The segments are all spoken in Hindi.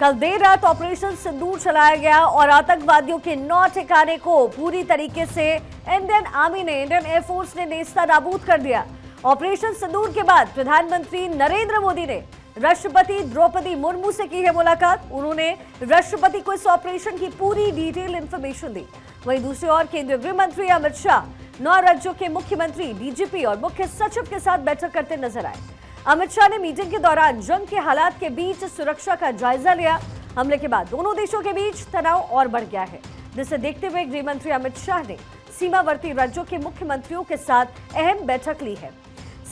कल देर रात ऑपरेशन सिंदूर चलाया गया और आतंकवादियों के 9 ठिकाने को पूरी तरीके से इंडियन आर्मी ने, इंडियन एयरफोर्स ने नेस्ता नाबूद कर दिया। ऑपरेशन सिंदूर के बाद प्रधानमंत्री नरेंद्र मोदी ने राष्ट्रपति द्रौपदी मुर्मू से की है मुलाकात। उन्होंने राष्ट्रपति को इस ऑपरेशन की पूरी डिटेल इंफॉर्मेशन दी। वहीं दूसरी ओर केंद्रीय गृह मंत्री अमित शाह 9 राज्यों के मुख्यमंत्री, डीजीपी और मुख्य सचिव के साथ बैठक करते नजर आए। अमित शाह ने मीटिंग के दौरान जंग के हालात के बीच सुरक्षा का जायजा लिया। हमले के बाद दोनों देशों के बीच तनाव और बढ़ गया है, जिसे देखते हुए गृह मंत्री अमित शाह ने सीमावर्ती राज्यों के मुख्यमंत्रियों के साथ अहम बैठक ली है।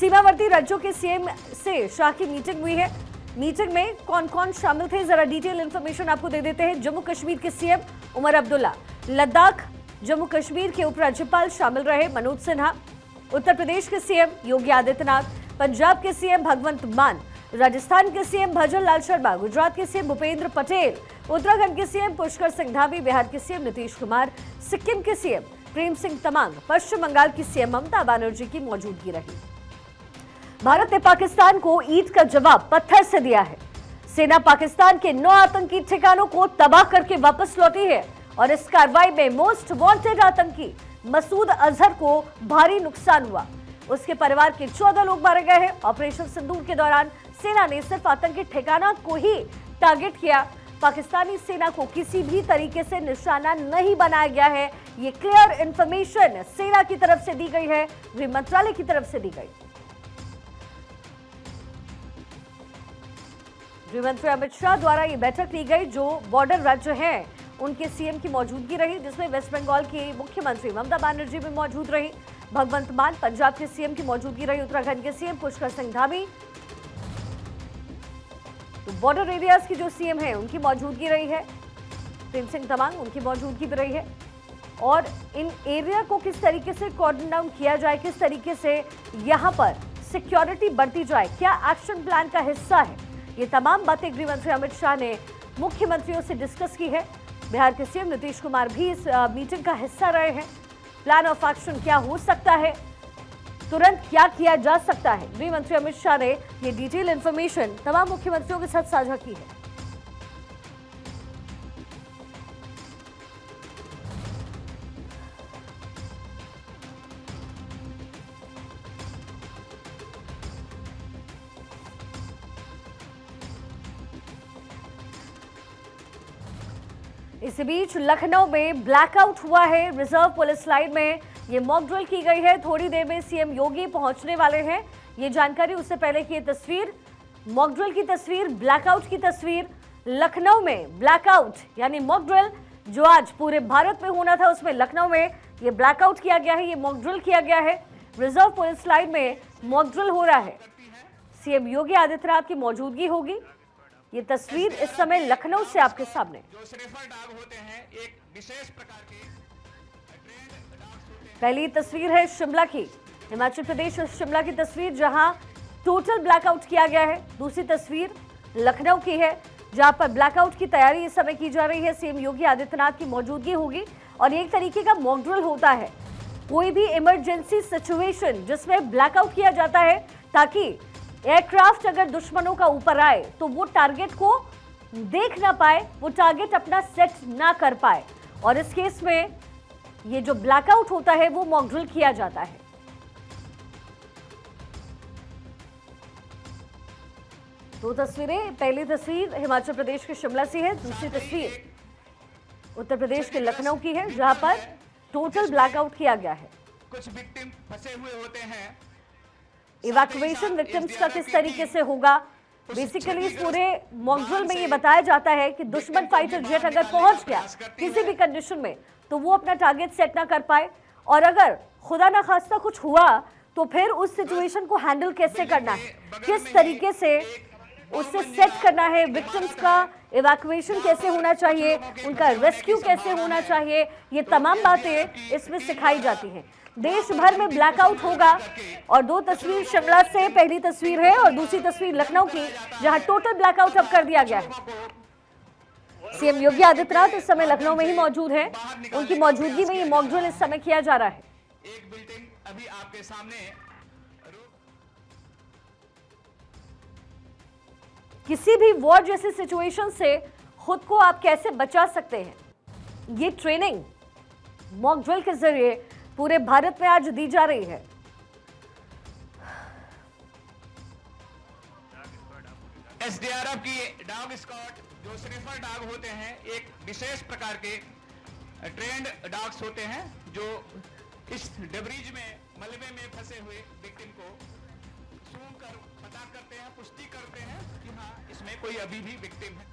सीमावर्ती राज्यों के सीएम से शाह की मीटिंग हुई है। मीटिंग में कौन कौन शामिल थे, जरा डिटेल इंफॉर्मेशन आपको दे देते हैं। जम्मू कश्मीर के सीएम उमर अब्दुल्ला, लद्दाख जम्मू कश्मीर के उपराज्यपाल शामिल रहे मनोज सिन्हा, उत्तर प्रदेश के सीएम योगी आदित्यनाथ, पंजाब के सीएम भगवंत मान, राजस्थान के सीएम भजन लाल शर्मा, गुजरात के सीएम भूपेंद्र पटेल, उत्तराखंड के सीएम पुष्कर सिंह धामी, बिहार के सीएम नीतीश कुमार, सिक्किम के सीएम प्रेम सिंह तमांग, पश्चिम बंगाल की सीएम ममता बनर्जी की मौजूदगी रही। भारत ने पाकिस्तान को ईद का जवाब पत्थर से दिया है। सेना पाकिस्तान के 9 आतंकी ठिकानों को तबाह करके वापस लौटी है और इस कार्रवाई में मोस्ट वांटेड आतंकी मसूद अजहर को भारी नुकसान हुआ। उसके परिवार के 14 लोग मारे गए हैं। ऑपरेशन सिंदूर के दौरान सेना ने सिर्फ आतंकी ठिकाना को ही टारगेट किया। पाकिस्तानी सेना को किसी भी तरीके से निशाना नहीं बनाया गया है। ये क्लियर इंफॉर्मेशन सेना की तरफ से दी गई है, गृह मंत्रालय की तरफ से दी गई। गृह मंत्री अमित शाह द्वारा ये बैठक ली गई। जो बॉर्डर राज्य हैं उनके सीएम की मौजूदगी रही, जिसमें वेस्ट बंगाल की मुख्यमंत्री ममता बनर्जी भी मौजूद रही, भगवंत मान पंजाब के सीएम की मौजूदगी रही, उत्तराखंड के सीएम पुष्कर सिंह धामी, तो बॉर्डर एरियाज की जो सीएम है उनकी मौजूदगी रही है, प्रेम सिंह तमांग उनकी मौजूदगी भी रही है। और इन एरिया को किस तरीके से कॉर्डन डाउन किया जाए, किस तरीके से यहाँ पर सिक्योरिटी बढ़ती जाए, क्या एक्शन प्लान का हिस्सा है, ये तमाम बातें गृह मंत्री अमित शाह ने मुख्यमंत्रियों से डिस्कस की है। बिहार के सीएम नीतीश कुमार भी इस मीटिंग का हिस्सा रहे हैं। प्लान ऑफ एक्शन क्या हो सकता है, तुरंत क्या किया जा सकता है, गृह मंत्री अमित शाह ने ये डिटेल इंफॉर्मेशन तमाम मुख्यमंत्रियों के साथ साझा की है। इसी बीच लखनऊ में ब्लैकआउट हुआ है। रिजर्व पुलिस लाइन में ये मॉक ड्रिल की गई है। थोड़ी देर में सीएम योगी पहुंचने वाले हैं। ये जानकारी उससे पहले की तस्वीर, मॉक ड्रिल की तस्वीर, ब्लैकआउट की तस्वीर। लखनऊ में ब्लैकआउट यानी मॉक ड्रिल जो आज पूरे भारत में होना था, उसमें लखनऊ में ये ब्लैकआउट किया गया है, ये मॉक ड्रिल किया गया है। रिजर्व पुलिस लाइन में मॉक ड्रिल हो रहा है। सीएम योगी आदित्यनाथ की मौजूदगी होगी। ये तस्वीर इस समय लखनऊ से आपके सामने। जो स्निफर डॉग होते हैं, एक विशेष प्रकार के पहली तस्वीर है शिमला की, हिमाचल प्रदेश और शिमला की तस्वीर, जहां टोटल ब्लैकआउट किया गया है। दूसरी तस्वीर लखनऊ की है, जहां पर ब्लैकआउट की तैयारी इस समय की जा रही है। सीएम योगी आदित्यनाथ की मौजूदगी होगी और एक तरीके का मॉक ड्रिल होता है। कोई भी इमरजेंसी सिचुएशन जिसमें ब्लैकआउट किया जाता है, ताकि एयरक्राफ्ट अगर दुश्मनों का ऊपर आए तो वो टारगेट को देख ना पाए, वो टारगेट अपना सेट ना कर पाए। और इस केस में ये जो ब्लैकआउट होता है वो मॉक ड्रिल किया जाता है। दो तस्वीरें, पहली तस्वीर हिमाचल प्रदेश के शिमला से है, दूसरी तस्वीर उत्तर प्रदेश के लखनऊ की है, जहां पर टोटल ब्लैकआउट किया गया है। कुछ विक्टिम फंसे हुए होते हैं। इवैक्यूएशन विक्टिम्स का किस तरीके से होगा, बेसिकली इस पूरे मॉक ड्रिल में ये बताया जाता है कि दुश्मन फाइटर जेट अगर पहुंच गया किसी भी कंडीशन में तो वो अपना टारगेट सेट ना कर पाए, और अगर खुदा ना खास्ता कुछ हुआ तो फिर उस सिचुएशन को हैंडल कैसे करना है, किस तरीके से उससे सेट करना है, विक्टिम्स का इवैक्यूएशन कैसे होना चाहिए, उनका रेस्क्यू कैसे होना चाहिए, ये तमाम बातें इसमें सिखाई जाती हैं। देश भर में ब्लैकआउट होगा। और दो तस्वीर शिमला से, पहली तस्वीर है और दूसरी तस्वीर लखनऊ की, जहां टोटल ब्लैकआउट अब कर दिया गया है। सीएम योगी आदित्यनाथ इस समय लखनऊ में ही मौजूद हैं। उनकी मौजूदगी में ये मॉक ड्रिल इस समय किया जा रहा है। एक बिल्डिंग अभी आपके सामने किसी भी वॉर जैसी सिचुएशन से खुद को आप कैसे बचा सकते हैं, ये ट्रेनिंग मॉक ड्रिल के जरिए पूरे भारत में आज दी जा रही है। एसडीआरएफ की डॉग स्क्वाड जो स्निफर डॉग होते हैं, एक विशेष प्रकार के ट्रेंड डॉग्स होते हैं जो इस डेब्रिज में, मलबे में फंसे हुए विक्टिम को सूंघ कर पता करते हैं, पुष्टि करते हैं कि हाँ इसमें कोई अभी भी विक्टिम है।